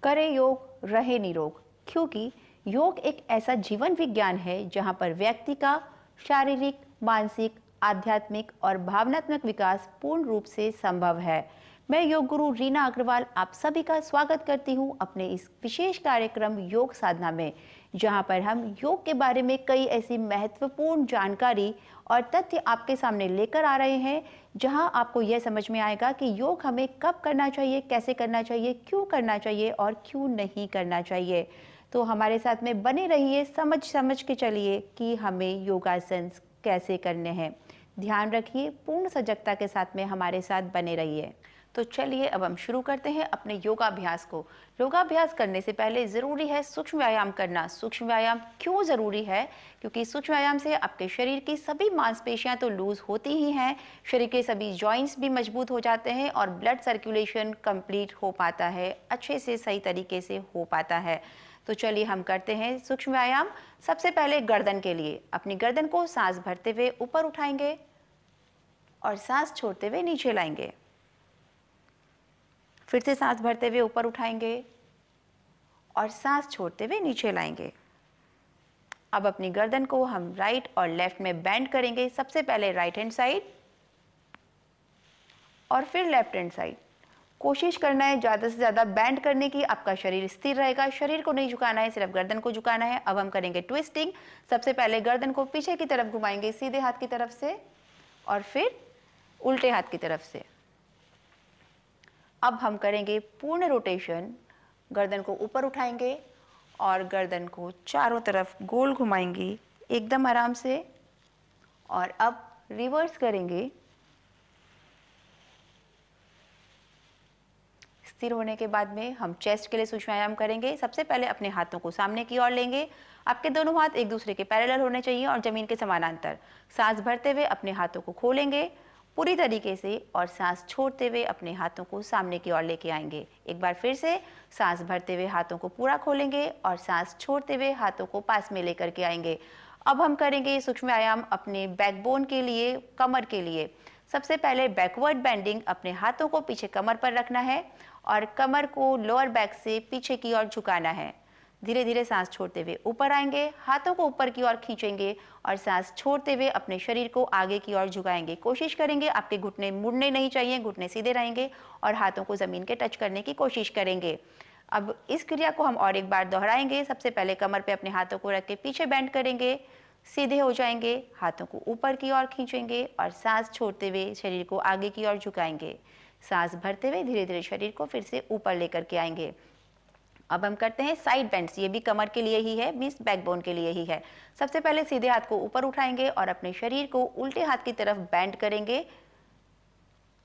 करें योग, रहे निरोग। क्योंकि योग एक ऐसा जीवन विज्ञान है जहां पर व्यक्ति का शारीरिक, मानसिक, आध्यात्मिक और भावनात्मक विकास पूर्ण रूप से संभव है। मैं योग गुरु रीना अग्रवाल आप सभी का स्वागत करती हूं अपने इस विशेष कार्यक्रम योग साधना में, जहां पर हम योग के बारे में कई ऐसी महत्वपूर्ण जानकारी और तथ्य आपके सामने लेकर आ रहे हैं, जहां आपको यह समझ में आएगा कि योग हमें कब करना चाहिए, कैसे करना चाहिए, क्यों करना चाहिए और क्यों नहीं करना चाहिए। तो हमारे साथ में बने रहिए, समझ समझ के चलिए कि हमें योगासन कैसे करने हैं। ध्यान रखिए, पूर्ण सजगता के साथ में हमारे साथ बने रहिए। तो चलिए अब हम शुरू करते हैं अपने योगाभ्यास को। योगाभ्यास करने से पहले ज़रूरी है सूक्ष्म व्यायाम करना। सूक्ष्म व्यायाम क्यों ज़रूरी है? क्योंकि सूक्ष्म व्यायाम से आपके शरीर की सभी मांसपेशियां तो लूज होती ही हैं, शरीर के सभी जॉइंट्स भी मजबूत हो जाते हैं और ब्लड सर्कुलेशन कंप्लीट हो पाता है, अच्छे से सही तरीके से हो पाता है। तो चलिए हम करते हैं सूक्ष्म व्यायाम। सबसे पहले गर्दन के लिए अपनी गर्दन को सांस भरते हुए ऊपर उठाएंगे और सांस छोड़ते हुए नीचे लाएंगे। फिर से सांस भरते हुए ऊपर उठाएंगे और सांस छोड़ते हुए नीचे लाएंगे। अब अपनी गर्दन को हम राइट और लेफ्ट में बेंड करेंगे। सबसे पहले राइट हैंड साइड और फिर लेफ्ट हैंड साइड। कोशिश करना है ज़्यादा से ज़्यादा बेंड करने की, आपका शरीर स्थिर रहेगा, शरीर को नहीं झुकाना है, सिर्फ गर्दन को झुकाना है। अब हम करेंगे ट्विस्टिंग। सबसे पहले गर्दन को पीछे की तरफ घुमाएंगे सीधे हाथ की तरफ से और फिर उल्टे हाथ की तरफ से। अब हम करेंगे पूर्ण रोटेशन। गर्दन को ऊपर उठाएंगे और गर्दन को चारों तरफ गोल घुमाएंगे एकदम आराम से। और अब रिवर्स करेंगे। स्थिर होने के बाद में हम चेस्ट के लिए सूक्ष्म व्यायाम करेंगे। सबसे पहले अपने हाथों को सामने की ओर लेंगे। आपके दोनों हाथ एक दूसरे के पैरेलल होने चाहिए और जमीन के समानांतर। सांस भरते हुए अपने हाथों को खोलेंगे पूरी तरीके से और सांस छोड़ते हुए अपने हाथों को सामने की ओर लेके आएंगे। एक बार फिर से सांस भरते हुए हाथों को पूरा खोलेंगे और सांस छोड़ते हुए हाथों को पास में लेकर के आएंगे। अब हम करेंगे सूक्ष्म व्यायाम अपने बैकबोन के लिए, कमर के लिए। सबसे पहले बैकवर्ड बेंडिंग। अपने हाथों को पीछे कमर पर रखना है और कमर को लोअर बैक से पीछे की ओर झुकाना है। धीरे धीरे सांस छोड़ते हुए ऊपर आएंगे, हाथों को ऊपर की ओर खींचेंगे और सांस छोड़ते हुए अपने शरीर को आगे की ओर झुकाएंगे। कोशिश करेंगे आपके घुटने मुड़ने नहीं चाहिए, घुटने सीधे रहेंगे और हाथों को जमीन के टच करने की कोशिश करेंगे। अब इस क्रिया को हम और एक बार दोहराएंगे। सबसे पहले कमर पे अपने हाथों को रख के पीछे बेंड करेंगे, सीधे हो जाएंगे, हाथों को ऊपर की ओर खींचेंगे और सांस छोड़ते हुए शरीर को आगे की ओर झुकाएंगे। सांस भरते हुए धीरे धीरे शरीर को फिर से ऊपर लेकर के आएंगे। अब हम करते हैं साइड बेंड्स। ये भी कमर के लिए ही है, मीन्स बैकबोन के लिए ही है। सबसे पहले सीधे हाथ को ऊपर उठाएंगे और अपने शरीर को उल्टे हाथ की तरफ बेंड करेंगे।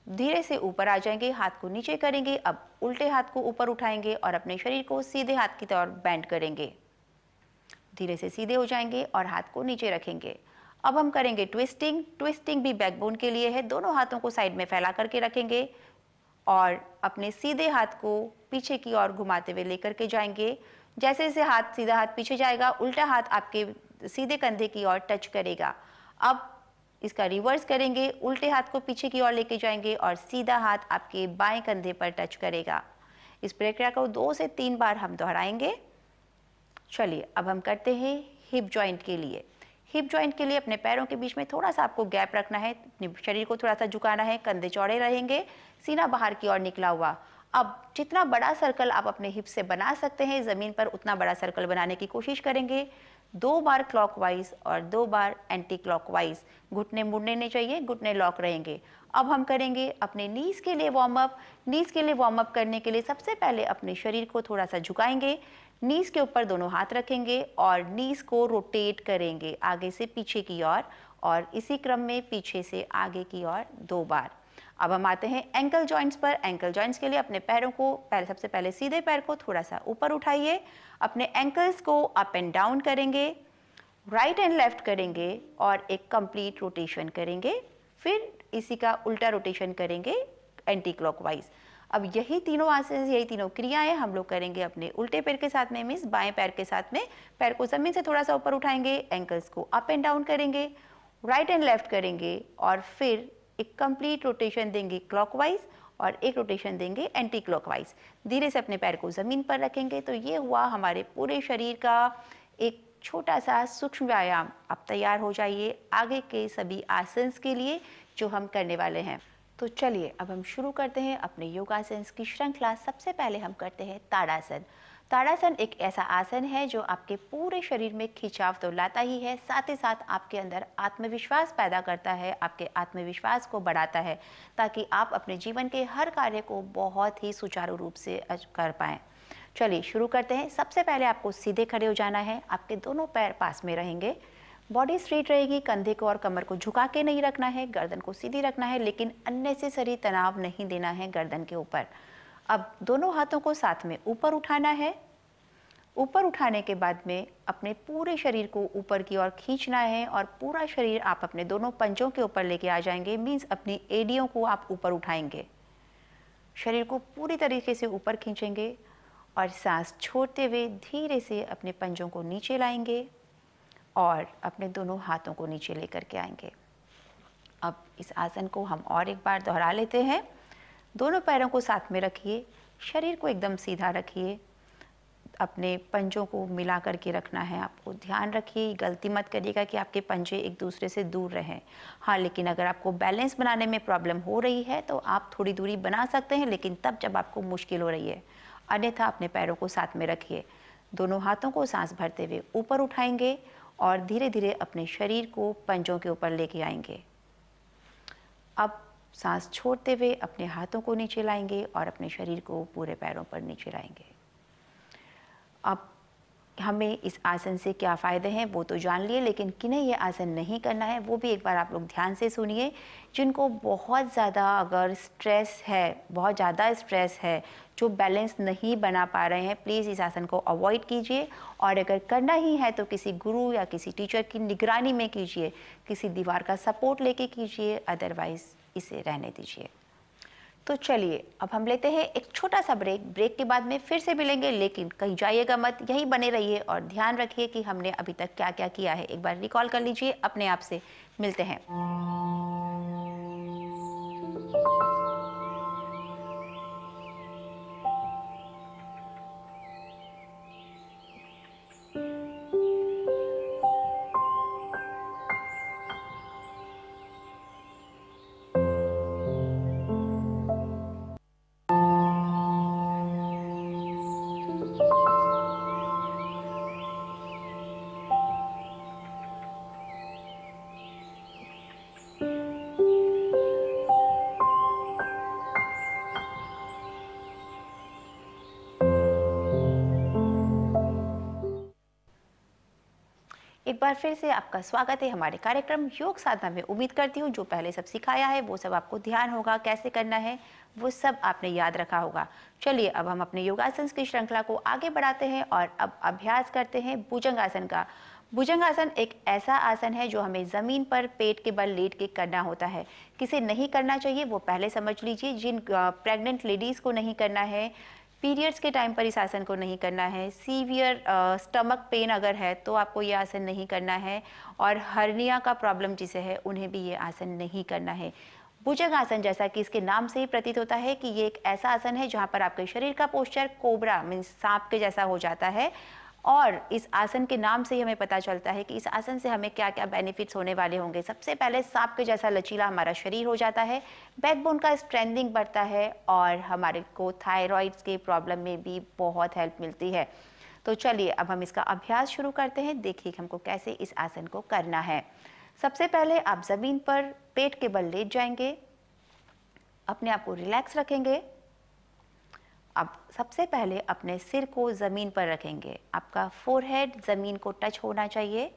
धीरे से ऊपर आ जाएंगे, हाथ को नीचे करेंगे। अब उल्टे हाथ को ऊपर उठाएंगे और अपने शरीर को सीधे हाथ की तरफ बेंड करेंगे। धीरे से सीधे हो जाएंगे और हाथ को नीचे रखेंगे। अब हम करेंगे ट्विस्टिंग। ट्विस्टिंग भी बैकबोन के लिए है। दोनों हाथों को साइड में फैला करके रखेंगे और अपने सीधे हाथ को पीछे की ओर घुमाते हुए लेकर के जाएंगे। जैसे जैसे हाथ सीधा हाथ पीछे जाएगा, उल्टा हाथ आपके सीधे कंधे की ओर टच करेगा। अब इसका रिवर्स करेंगे, उल्टे हाथ को पीछे की ओर लेके जाएंगे और सीधा हाथ आपके बाएं कंधे पर टच करेगा। इस प्रक्रिया को 2 से 3 बार हम दोहराएंगे। चलिए अब हम करते हैं हिप जॉइंट के लिए। हिप जॉइंट के लिए अपने पैरों के बीच में थोड़ा सा आपको गैप रखना है, अपने शरीर को थोड़ा सा झुकाना है, कंधे चौड़े रहेंगे, सीना बाहर की ओर निकला हुआ। अब जितना बड़ा सर्कल आप अपने हिप से बना सकते हैं ज़मीन पर, उतना बड़ा सर्कल बनाने की कोशिश करेंगे। 2 बार क्लॉकवाइज और 2 बार एंटी क्लॉकवाइज। घुटने मुड़ने नहीं चाहिए, घुटने लॉक रहेंगे। अब हम करेंगे अपने नीज के लिए वार्म अप। नीज के लिए वार्म अप करने के लिए सबसे पहले अपने शरीर को थोड़ा सा झुकाएंगे, नीज के ऊपर दोनों हाथ रखेंगे और नीज को रोटेट करेंगे आगे से पीछे की ओर और इसी क्रम में पीछे से आगे की ओर 2 बार। अब हम आते हैं एंकल जॉइंट्स पर। एंकल जॉइंट्स के लिए अपने पैरों को सबसे पहले सीधे पैर को थोड़ा सा ऊपर उठाइए, अपने एंकल्स को अप एंड डाउन करेंगे, राइट एंड लेफ्ट करेंगे और एक कंप्लीट रोटेशन करेंगे। फिर इसी का उल्टा रोटेशन करेंगे एंटी क्लॉकवाइज। अब यही तीनों आसन, यही तीनों क्रियाएं हम लोग करेंगे अपने उल्टे पैर के साथ में, मीन्स बाएं पैर के साथ में। पैर को जमीन से थोड़ा सा ऊपर उठाएंगे, एंकल्स को अप एंड डाउन करेंगे, राइट एंड लेफ्ट करेंगे और फिर एक कंप्लीट रोटेशन देंगे क्लॉकवाइज और एक रोटेशन देंगे एंटी क्लॉकवाइज। धीरे से अपने पैर को ज़मीन पर रखेंगे। तो ये हुआ हमारे पूरे शरीर का एक छोटा सा सूक्ष्म व्यायाम। आप तैयार हो जाइए आगे के सभी आसन के लिए जो हम करने वाले हैं। तो चलिए अब हम शुरू करते हैं अपने योगासन की श्रृंखला। सबसे पहले हम करते हैं ताड़ासन। ताड़ासन एक ऐसा आसन है जो आपके पूरे शरीर में खिंचाव तो लाता ही है, साथ ही साथ आपके अंदर आत्मविश्वास पैदा करता है, आपके आत्मविश्वास को बढ़ाता है, ताकि आप अपने जीवन के हर कार्य को बहुत ही सुचारू रूप से कर पाएं। चलिए शुरू करते हैं। सबसे पहले आपको सीधे खड़े हो जाना है। आपके दोनों पैर पास में रहेंगे, बॉडी स्ट्रेट रहेगी, कंधे को और कमर को झुका के नहीं रखना है, गर्दन को सीधी रखना है, लेकिन अननेसेसरी तनाव नहीं देना है गर्दन के ऊपर। अब दोनों हाथों को साथ में ऊपर उठाना है। ऊपर उठाने के बाद में अपने पूरे शरीर को ऊपर की ओर खींचना है और पूरा शरीर आप अपने दोनों पंजों के ऊपर लेके आ जाएंगे। मीन्स अपनी एड़ियों को आप ऊपर उठाएंगे, शरीर को पूरी तरीके से ऊपर खींचेंगे और सांस छोड़ते हुए धीरे से अपने पंजों को नीचे लाएंगे और अपने दोनों हाथों को नीचे लेकर के आएंगे। अब इस आसन को हम और एक बार दोहरा लेते हैं। दोनों पैरों को साथ में रखिए, शरीर को एकदम सीधा रखिए, अपने पंजों को मिला करके रखना है। आपको ध्यान रखिए, गलती मत करिएगा कि आपके पंजे एक दूसरे से दूर रहें। हाँ, लेकिन अगर आपको बैलेंस बनाने में प्रॉब्लम हो रही है तो आप थोड़ी दूरी बना सकते हैं, लेकिन तब जब आपको मुश्किल हो रही है। अन्यथा अपने पैरों को साथ में रखिए। दोनों हाथों को सांस भरते हुए ऊपर उठाएंगे और धीरे धीरे अपने शरीर को पंजों के ऊपर लेके आएंगे। अब सांस छोड़ते हुए अपने हाथों को नीचे लाएंगे और अपने शरीर को पूरे पैरों पर नीचे लाएंगे। अब हमें इस आसन से क्या फ़ायदे हैं वो तो जान लिए, लेकिन किन्हें ये आसन नहीं करना है वो भी एक बार आप लोग ध्यान से सुनिए। जिनको बहुत ज़्यादा अगर स्ट्रेस है, बहुत ज़्यादा स्ट्रेस है, जो बैलेंस नहीं बना पा रहे हैं, प्लीज़ इस आसन को अवॉइड कीजिए। और अगर करना ही है तो किसी गुरु या किसी टीचर की निगरानी में कीजिए, किसी दीवार का सपोर्ट लेके कीजिए, अदरवाइज़ इसे रहने दीजिए। तो चलिए अब हम लेते हैं एक छोटा सा ब्रेक। ब्रेक के बाद में फिर से मिलेंगे, लेकिन कहीं जाइएगा मत, यहीं बने रहिए और ध्यान रखिए कि हमने अभी तक क्या क्या किया है। एक बार रिकॉल कर लीजिए अपने आप से। मिलते हैं। एक बार फिर से आपका स्वागत है हमारे कार्यक्रम योग साधना में। उम्मीद करती हूँ जो पहले सब सिखाया है वो सब आपको ध्यान होगा, कैसे करना है वो सब आपने याद रखा होगा। चलिए अब हम अपने योगासन की श्रृंखला को आगे बढ़ाते हैं और अब अभ्यास करते हैं भुजंगासन का। भुजंगासन एक ऐसा आसन है जो हमें ज़मीन पर पेट के बल लेट के करना होता है। किसे नहीं करना चाहिए वो पहले समझ लीजिए। जिन प्रेग्नेंट लेडीज़ को नहीं करना है, पीरियड्स के टाइम पर इस आसन को नहीं करना है, सीवियर स्टमक पेन अगर है तो आपको ये आसन नहीं करना है, और हर्निया का प्रॉब्लम जिसे है उन्हें भी ये आसन नहीं करना है। भुजंगासन जैसा कि इसके नाम से ही प्रतीत होता है कि ये एक ऐसा आसन है जहाँ पर आपके शरीर का पोस्चर कोबरा मीन्स सांप के जैसा हो जाता है। और इस आसन के नाम से ही हमें पता चलता है कि इस आसन से हमें क्या क्या बेनिफिट्स होने वाले होंगे। सबसे पहले सांप के जैसा लचीला हमारा शरीर हो जाता है, बैकबोन का स्ट्रेंथिंग बढ़ता है और हमारे को थायराइड्स के प्रॉब्लम में भी बहुत हेल्प मिलती है। तो चलिए अब हम इसका अभ्यास शुरू करते हैं। देखिए हमको कैसे इस आसन को करना है। सबसे पहले आप ज़मीन पर पेट के बल लेट जाएंगे, अपने आप को रिलैक्स रखेंगे। अब सबसे पहले अपने सिर को ज़मीन पर रखेंगे। आपका फोरहेड ज़मीन को टच होना चाहिए,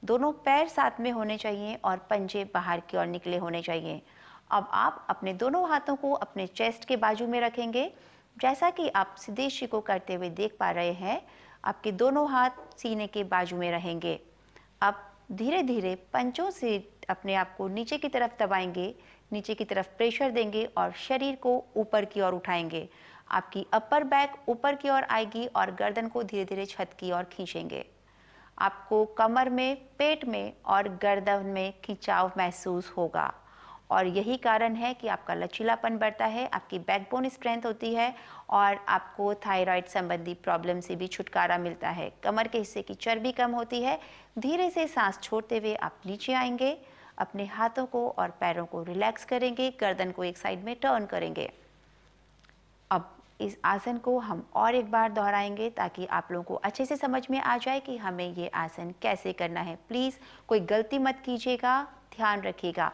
दोनों पैर साथ में होने चाहिए और पंजे बाहर की ओर निकले होने चाहिए। अब आप अपने दोनों हाथों को अपने चेस्ट के बाजू में रखेंगे। जैसा कि आप सिद्धेश जी को करते हुए देख पा रहे हैं, आपके दोनों हाथ सीने के बाजू में रहेंगे। अब धीरे धीरे पंजों से अपने आप को नीचे की तरफ दबाएंगे, नीचे की तरफ प्रेशर देंगे और शरीर को ऊपर की ओर उठाएंगे। आपकी अपर बैक ऊपर की ओर आएगी और गर्दन को धीरे धीरे छत की ओर खींचेंगे। आपको कमर में, पेट में और गर्दन में खिंचाव महसूस होगा और यही कारण है कि आपका लचीलापन बढ़ता है, आपकी बैकबोन स्ट्रेंथ होती है और आपको थायराइड संबंधी प्रॉब्लम से भी छुटकारा मिलता है। कमर के हिस्से की चर्बी कम होती है। धीरे से सांस छोड़ते हुए आप नीचे आएंगे, अपने हाथों को और पैरों को रिलैक्स करेंगे, गर्दन को एक साइड में टर्न करेंगे। अब इस आसन को हम और एक बार दोहराएंगे ताकि आप लोगों को अच्छे से समझ में आ जाए कि हमें ये आसन कैसे करना है। प्लीज़ कोई गलती मत कीजिएगा, ध्यान रखिएगा।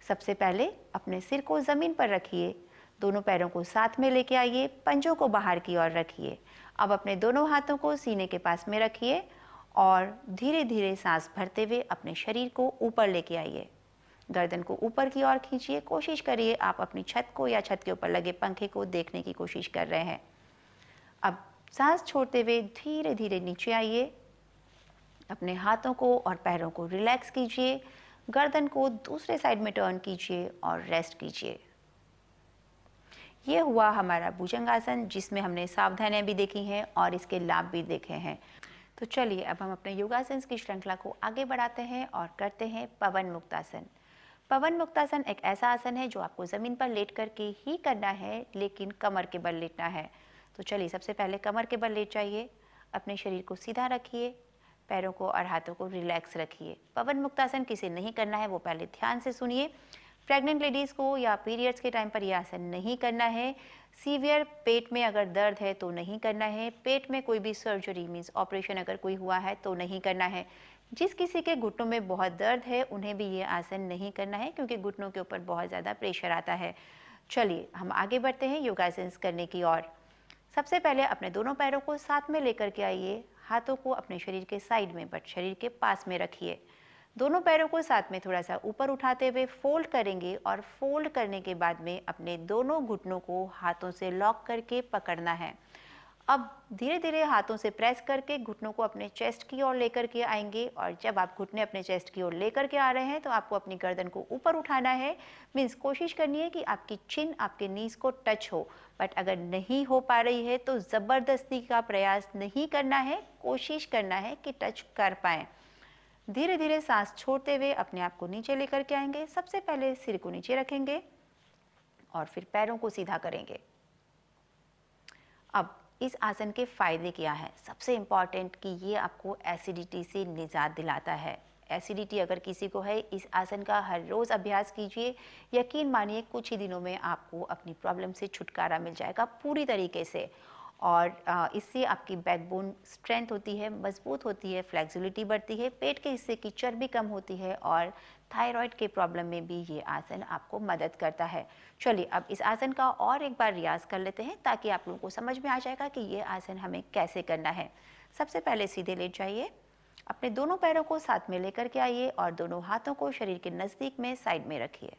सबसे पहले अपने सिर को ज़मीन पर रखिए, दोनों पैरों को साथ में लेके आइए, पंजों को बाहर की ओर रखिए। अब अपने दोनों हाथों को सीने के पास में रखिए और धीरे धीरे सांस भरते हुए अपने शरीर को ऊपर लेके आइए। गर्दन को ऊपर की ओर खींचिए, कोशिश करिए आप अपनी छत को या छत के ऊपर लगे पंखे को देखने की कोशिश कर रहे हैं। अब सांस छोड़ते हुए धीरे धीरे नीचे आइए, अपने हाथों को और पैरों को रिलैक्स कीजिए, गर्दन को दूसरे साइड में टर्न कीजिए और रेस्ट कीजिए। ये हुआ हमारा भुजंगासन, जिसमें हमने सावधानियां भी देखी हैं और इसके लाभ भी देखे हैं। तो चलिए अब हम अपने योगासन की श्रृंखला को आगे बढ़ाते हैं और करते हैं पवन मुक्तासन। पवन मुक्तासन एक ऐसा आसन है जो आपको ज़मीन पर लेट करके ही करना है, लेकिन कमर के बल लेटना है। तो चलिए सबसे पहले कमर के बल लेट जाइए, अपने शरीर को सीधा रखिए, पैरों को और हाथों को रिलैक्स रखिए। पवन मुक्तासन किसे नहीं करना है वो पहले ध्यान से सुनिए। प्रेग्नेंट लेडीज़ को या पीरियड्स के टाइम पर यह आसन नहीं करना है। सीवियर पेट में अगर दर्द है तो नहीं करना है। पेट में कोई भी सर्जरी मीन्स ऑपरेशन अगर कोई हुआ है तो नहीं करना है। जिस किसी के घुटनों में बहुत दर्द है उन्हें भी ये आसन नहीं करना है, क्योंकि घुटनों के ऊपर बहुत ज़्यादा प्रेशर आता है। चलिए हम आगे बढ़ते हैं योगासन करने की ओर। सबसे पहले अपने दोनों पैरों को साथ में लेकर के आइए, हाथों को अपने शरीर के साइड में बट शरीर के पास में रखिए। दोनों पैरों को साथ में थोड़ा सा ऊपर उठाते हुए फोल्ड करेंगे और फोल्ड करने के बाद में अपने दोनों घुटनों को हाथों से लॉक करके पकड़ना है। अब धीरे धीरे हाथों से प्रेस करके घुटनों को अपने चेस्ट की ओर लेकर के आएंगे और जब आप घुटने अपने चेस्ट की ओर लेकर के आ रहे हैं तो आपको अपनी गर्दन को ऊपर उठाना है। मीन्स कोशिश करनी है कि आपकी चिन आपके नीज को टच हो, बट अगर नहीं हो पा रही है तो ज़बरदस्ती का प्रयास नहीं करना है, कोशिश करना है कि टच कर पाएँ। धीरे धीरे सांस छोड़ते हुए अपने आप को नीचे लेकर के आएंगे। सबसे पहले सिर को नीचे रखेंगे और फिर पैरों को सीधा करेंगे। अब इस आसन के फायदे क्या हैं? सबसे इम्पॉर्टेंट कि ये आपको एसिडिटी से निजात दिलाता है। एसिडिटी अगर किसी को है, इस आसन का हर रोज़ अभ्यास कीजिए, यकीन मानिए कुछ ही दिनों में आपको अपनी प्रॉब्लम से छुटकारा मिल जाएगा पूरी तरीके से। और इससे आपकी बैकबोन स्ट्रेंथ होती है, मजबूत होती है, फ्लेक्सिबिलिटी बढ़ती है, पेट के हिस्से की चर्बी कम होती है और थायराइड के प्रॉब्लम में भी ये आसन आपको मदद करता है। चलिए अब इस आसन का और एक बार रियाज कर लेते हैं ताकि आप लोगों को समझ में आ जाएगा कि ये आसन हमें कैसे करना है। सबसे पहले सीधे लेट जाइए, अपने दोनों पैरों को साथ में लेकर के आइए और दोनों हाथों को शरीर के नज़दीक में साइड में रखिए।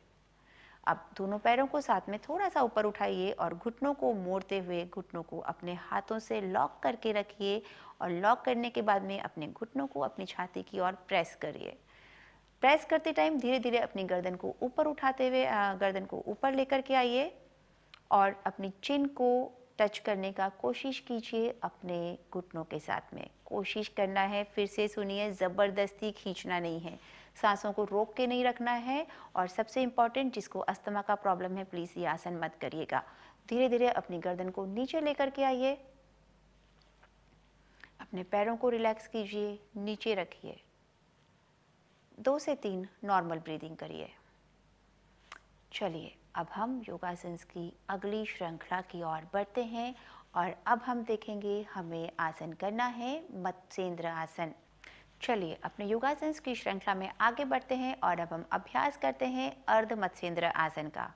अब दोनों पैरों को साथ में थोड़ा सा ऊपर उठाइए और घुटनों को मोड़ते हुए घुटनों को अपने हाथों से लॉक करके रखिए और लॉक करने के बाद में अपने घुटनों को अपनी छाती की ओर प्रेस करिए। प्रेस करते टाइम धीरे धीरे अपनी गर्दन को ऊपर उठाते हुए गर्दन को ऊपर लेकर के आइए और अपनी चिन को टच करने का कोशिश कीजिए अपने घुटनों के साथ में। कोशिश करना है, फिर से सुनिए, ज़बरदस्ती खींचना नहीं है, सांसों को रोक के नहीं रखना है। और सबसे इम्पॉर्टेंट, जिसको अस्थमा का प्रॉब्लम है प्लीज़ ये आसन मत करिएगा। धीरे धीरे अपनी गर्दन को नीचे लेकर के आइए, अपने पैरों को रिलैक्स कीजिए, नीचे रखिए, 2 से 3 नॉर्मल ब्रीदिंग करिए। चलिए अब हम योगासन की अगली श्रृंखला की ओर बढ़ते हैं और अब हम देखेंगे हमें आसन करना है मत्स्येंद्र आसन। चलिए अपने योगासन की श्रृंखला में आगे बढ़ते हैं और अब हम अभ्यास करते हैं अर्ध मत्स्येंद्र आसन का।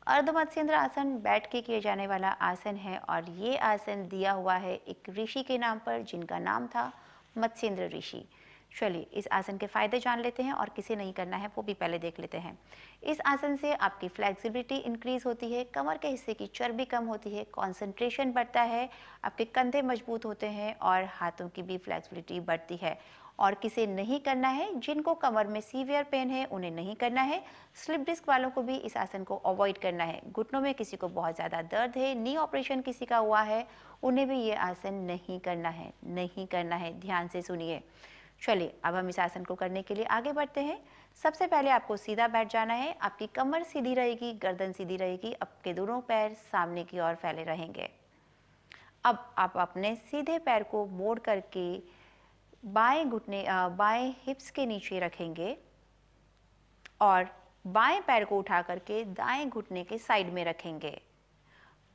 अर्ध मत्स्येंद्र आसन बैठ के किए जाने वाला आसन है और ये आसन दिया हुआ है एक ऋषि के नाम पर जिनका नाम था मत्स्येंद्र ऋषि। चलिए इस आसन के फायदे जान लेते हैं और किसे नहीं करना है वो भी पहले देख लेते हैं। इस आसन से आपकी फ्लेक्सिबिलिटी इंक्रीज होती है, कमर के हिस्से की चर्बी कम होती है, कंसंट्रेशन बढ़ता है, आपके कंधे मजबूत होते हैं और हाथों की भी फ्लेक्सिबिलिटी बढ़ती है। और किसे नहीं करना है, जिनको कमर में सीवियर पेन है उन्हें नहीं करना है। स्लिप डिस्क वालों को भी इस आसन को अवॉइड करना है। घुटनों में किसी को बहुत ज़्यादा दर्द है, नी ऑपरेशन किसी का हुआ है, उन्हें भी ये आसन नहीं करना है, नहीं करना है। ध्यान से सुनिए। चलिए अब हम इस आसन को करने के लिए आगे बढ़ते हैं। सबसे पहले आपको सीधा बैठ जाना है। आपकी कमर सीधी रहेगी, गर्दन सीधी रहेगी, आपके दोनों पैर सामने की ओर फैले रहेंगे। अब आप अपने सीधे पैर को मोड़ करके बाएं हिप्स के नीचे रखेंगे और बाएं पैर को उठा करके दाएं घुटने के साइड में रखेंगे।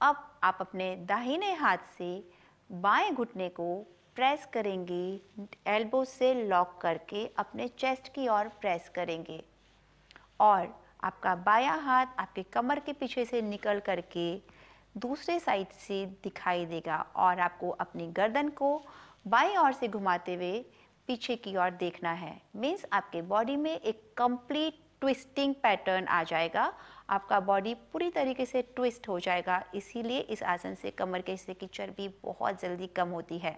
अब आप अपने दाहिने हाथ से बाएं घुटने को प्रेस करेंगे, एल्बो से लॉक करके अपने चेस्ट की ओर प्रेस करेंगे और आपका बायां हाथ आपके कमर के पीछे से निकल करके दूसरे साइड से दिखाई देगा और आपको अपनी गर्दन को बाईं ओर से घुमाते हुए पीछे की ओर देखना है। मीन्स आपके बॉडी में एक कंप्लीट ट्विस्टिंग पैटर्न आ जाएगा, आपका बॉडी पूरी तरीके से ट्विस्ट हो जाएगा। इसीलिए इस आसन से कमर के हिस्से की चर्बी बहुत जल्दी कम होती है।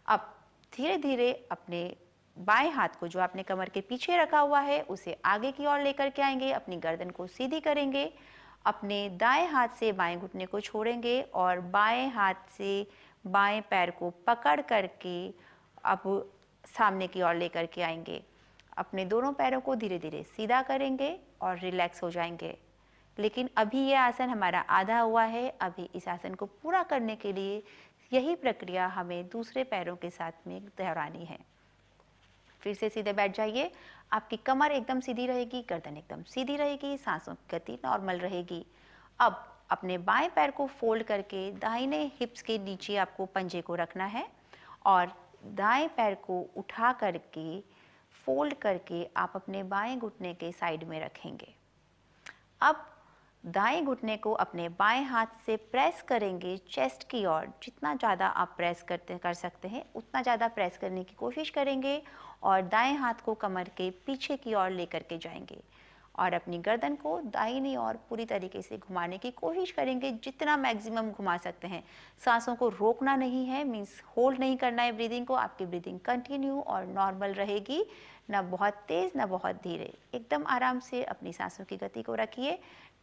अब धीरे धीरे अपने बाएं हाथ को जो आपने कमर के पीछे रखा हुआ है उसे आगे की ओर लेकर के आएंगे, अपनी गर्दन को सीधी करेंगे, अपने दाएं हाथ से बाएं घुटने को छोड़ेंगे और बाएं हाथ से बाएं पैर को पकड़ करके अब सामने की ओर लेकर के आएंगे। अपने दोनों पैरों को धीरे धीरे सीधा करेंगे और रिलैक्स हो जाएंगे। लेकिन अभी ये आसन हमारा आधा हुआ है। अभी इस आसन को पूरा करने के लिए यही प्रक्रिया हमें दूसरे पैरों के साथ में दोहरानी है। फिर से सीधे बैठ जाइए। आपकी कमर एकदम सीधी रहेगी, गर्दन एकदम सीधी रहेगी, सांसों की गति नॉर्मल रहेगी। अब अपने बाएं पैर को फोल्ड करके दाहिने हिप्स के नीचे आपको पंजे को रखना है और दाएं पैर को उठा करके फोल्ड करके आप अपने बाएं घुटने के साइड में रखेंगे। अब दाएं घुटने को अपने बाएं हाथ से प्रेस करेंगे चेस्ट की ओर। जितना ज़्यादा आप प्रेस कर सकते हैं उतना ज़्यादा प्रेस करने की कोशिश करेंगे और दाएं हाथ को कमर के पीछे की ओर लेकर के जाएंगे और अपनी गर्दन को दाहिनी ओर पूरी तरीके से घुमाने की कोशिश करेंगे, जितना मैक्सिमम घुमा सकते हैं। सांसों को रोकना नहीं है, मीन्स होल्ड नहीं करना है ब्रीदिंग को। आपकी ब्रीदिंग कंटिन्यू और नॉर्मल रहेगी, ना बहुत तेज़ ना बहुत धीरे। एकदम आराम से अपनी सांसों की गति को रखिए।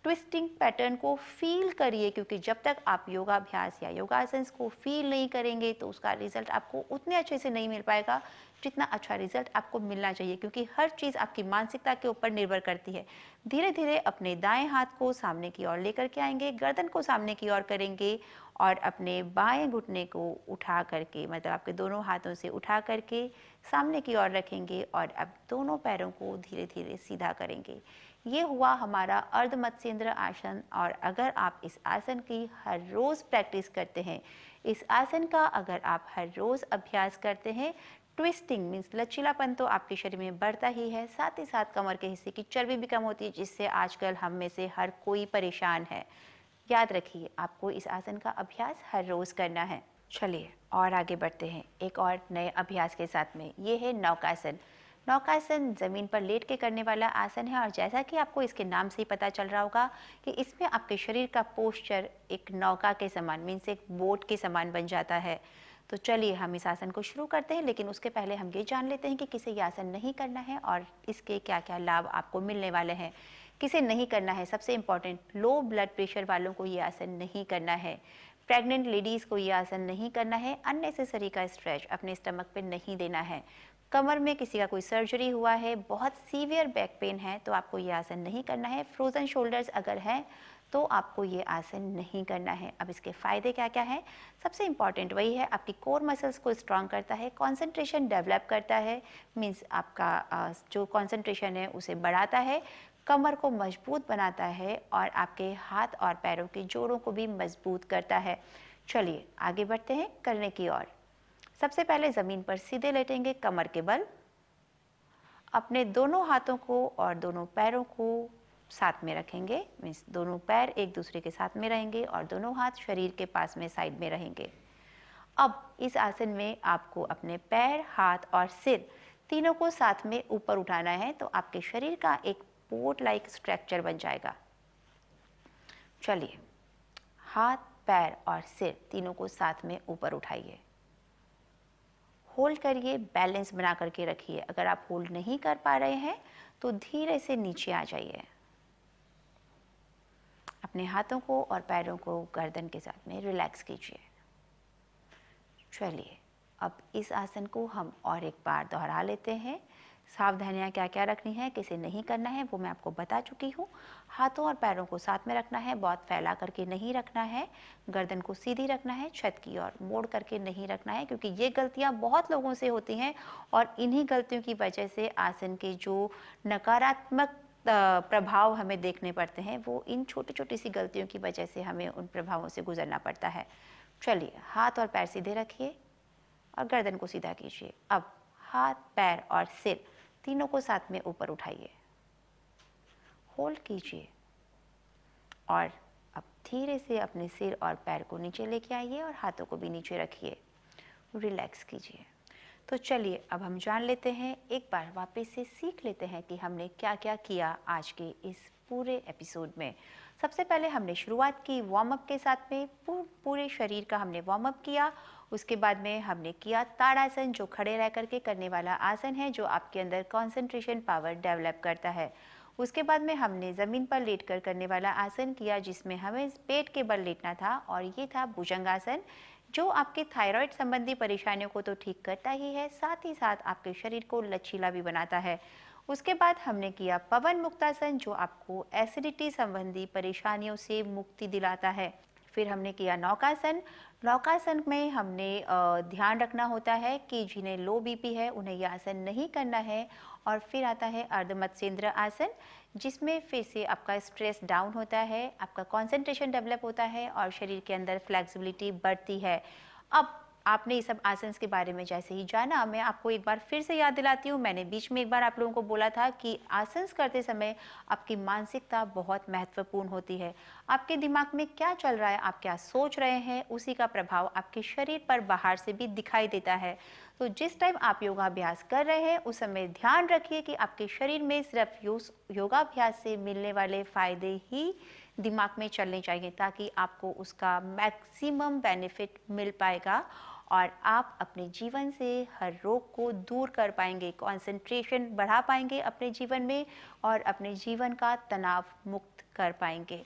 ट्विस्टिंग पैटर्न को फील करिए, क्योंकि जब तक आप योगाभ्यास या योगासन को फील नहीं करेंगे तो उसका रिजल्ट आपको उतने अच्छे से नहीं मिल पाएगा जितना अच्छा रिजल्ट आपको मिलना चाहिए, क्योंकि हर चीज़ आपकी मानसिकता के ऊपर निर्भर करती है। धीरे धीरे अपने दाएं हाथ को सामने की ओर लेकर के आएंगे, गर्दन को सामने की ओर करेंगे और अपने बाएं घुटने को उठा करके, मतलब आपके दोनों हाथों से उठा करके सामने की ओर रखेंगे और अब दोनों पैरों को धीरे धीरे सीधा करेंगे। ये हुआ हमारा अर्ध मत्स्येंद्र आसन। और अगर आप इस आसन की हर रोज़ प्रैक्टिस करते हैं, इस आसन का अगर आप हर रोज़ अभ्यास करते हैं, ट्विस्टिंग मीन्स लचीलापन तो आपके शरीर में बढ़ता ही है, साथ ही साथ कमर के हिस्से की चर्बी भी कम होती है, जिससे आजकल हम में से हर कोई परेशान है। याद रखिए, आपको इस आसन का अभ्यास हर रोज़ करना है। चलिए और आगे बढ़ते हैं एक और नए अभ्यास के साथ में। ये है नौकासन। नौकासन ज़मीन पर लेट के करने वाला आसन है और जैसा कि आपको इसके नाम से ही पता चल रहा होगा कि इसमें आपके शरीर का पोस्चर एक नौका के समान, मीन्स एक बोट के समान बन जाता है। तो चलिए हम इस आसन को शुरू करते हैं, लेकिन उसके पहले हम ये जान लेते हैं कि किसे ये आसन नहीं करना है और इसके क्या क्या लाभ आपको मिलने वाले हैं। किसे नहीं करना है, सबसे इम्पॉर्टेंट, लो ब्लड प्रेशर वालों को ये आसन नहीं करना है, प्रेग्नेंट लेडीज़ को ये आसन नहीं करना है, अननेसेसरी का स्ट्रेच अपने स्टमक पे नहीं देना है, कमर में किसी का कोई सर्जरी हुआ है, बहुत सीवियर बैक पेन है तो आपको ये आसन नहीं करना है, फ्रोज़न शोल्डर्स अगर हैं तो आपको ये आसन नहीं करना है। अब इसके फ़ायदे क्या क्या हैं? सबसे इम्पॉर्टेंट वही है, आपकी कोर मसल्स को स्ट्रॉन्ग करता है, कंसंट्रेशन डेवलप करता है, मीन्स आपका जो कंसंट्रेशन है उसे बढ़ाता है, कमर को मजबूत बनाता है और आपके हाथ और पैरों के जोड़ों को भी मजबूत करता है। चलिए आगे बढ़ते हैं करने की ओर। सबसे पहले ज़मीन पर सीधे लेटेंगे कमर के बल, अपने दोनों हाथों को और दोनों पैरों को साथ में रखेंगे, मीन्स दोनों पैर एक दूसरे के साथ में रहेंगे और दोनों हाथ शरीर के पास में साइड में रहेंगे। अब इस आसन में आपको अपने पैर, हाथ और सिर तीनों को साथ में ऊपर उठाना है, तो आपके शरीर का एक बोट लाइक स्ट्रक्चर बन जाएगा। चलिए हाथ, पैर और सिर तीनों को साथ में ऊपर उठाइए, होल्ड करिए, बैलेंस बना करके रखिए। अगर आप होल्ड नहीं कर पा रहे हैं तो धीरे से नीचे आ जाइए। अपने हाथों को और पैरों को गर्दन के साथ में रिलैक्स कीजिए। चलिए अब इस आसन को हम और एक बार दोहरा लेते हैं। सावधानियां क्या क्या रखनी है, किसे नहीं करना है, वो मैं आपको बता चुकी हूँ। हाथों और पैरों को साथ में रखना है, बहुत फैला करके नहीं रखना है। गर्दन को सीधी रखना है, छत की ओर मोड़ करके नहीं रखना है, क्योंकि ये गलतियां बहुत लोगों से होती हैं और इन्हीं गलतियों की वजह से आसन के जो नकारात्मक प्रभाव हमें देखने पड़ते हैं, वो इन छोटी छोटी सी गलतियों की वजह से हमें उन प्रभावों से गुजरना पड़ता है। चलिए, हाथ और पैर सीधे रखिए और गर्दन को सीधा कीजिए। अब हाथ, पैर और सिर तीनों को साथ में ऊपर उठाइए, होल्ड कीजिए और अब धीरे से अपने सिर और पैर को नीचे लेके आइए और हाथों को भी नीचे रखिए। रिलैक्स कीजिए। तो चलिए, अब हम जान लेते हैं, एक बार वापस से सीख लेते हैं कि हमने क्या क्या किया आज के इस पूरे एपिसोड में। सबसे पहले हमने शुरुआत की वार्म अप के साथ में, पूरे शरीर का हमने वार्म अप किया। उसके बाद में हमने किया ताड़ासन, जो खड़े रह करके करने वाला आसन है, जो आपके अंदर कंसंट्रेशन पावर डेवलप करता है। उसके बाद में हमने ज़मीन पर लेटकर करने वाला आसन किया, जिसमें हमें पेट के बल लेटना था, और ये था भुजंगासन, जो आपके थायराइड संबंधी परेशानियों को तो ठीक करता ही है, साथ ही साथ आपके शरीर को लचीला भी बनाता है। उसके बाद हमने किया पवन मुक्तासन, जो आपको एसिडिटी संबंधी परेशानियों से मुक्ति दिलाता है। फिर हमने किया नौकासन। नौकासन में हमने ध्यान रखना होता है कि जिन्हें लो बीपी है उन्हें यह आसन नहीं करना है। और फिर आता है अर्धमत्स्येंद्र आसन, जिसमें फिर से आपका स्ट्रेस डाउन होता है, आपका कंसंट्रेशन डेवलप होता है और शरीर के अंदर फ्लेक्सिबिलिटी बढ़ती है। अब आपने ये सब आसन्स के बारे में जैसे ही जाना, मैं आपको एक बार फिर से याद दिलाती हूँ। मैंने बीच में एक बार आप लोगों को बोला था कि आसन्स करते समय आपकी मानसिकता बहुत महत्वपूर्ण होती है। आपके दिमाग में क्या चल रहा है, आप क्या सोच रहे हैं, उसी का प्रभाव आपके शरीर पर बाहर से भी दिखाई देता है। तो जिस टाइम आप योगाभ्यास कर रहे हैं, उस समय ध्यान रखिए कि आपके शरीर में सिर्फ योगाभ्यास से मिलने वाले फायदे ही दिमाग में चलने चाहिए, ताकि आपको उसका मैक्सिमम बेनिफिट मिल पाएगा और आप अपने जीवन से हर रोग को दूर कर पाएंगे, कंसंट्रेशन बढ़ा पाएंगे अपने जीवन में और अपने जीवन का तनाव मुक्त कर पाएंगे।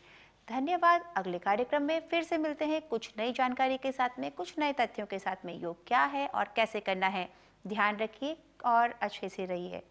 धन्यवाद। अगले कार्यक्रम में फिर से मिलते हैं कुछ नई जानकारी के साथ में, कुछ नए तथ्यों के साथ में। योग क्या है और कैसे करना है, ध्यान रखिए और अच्छे से रहिए।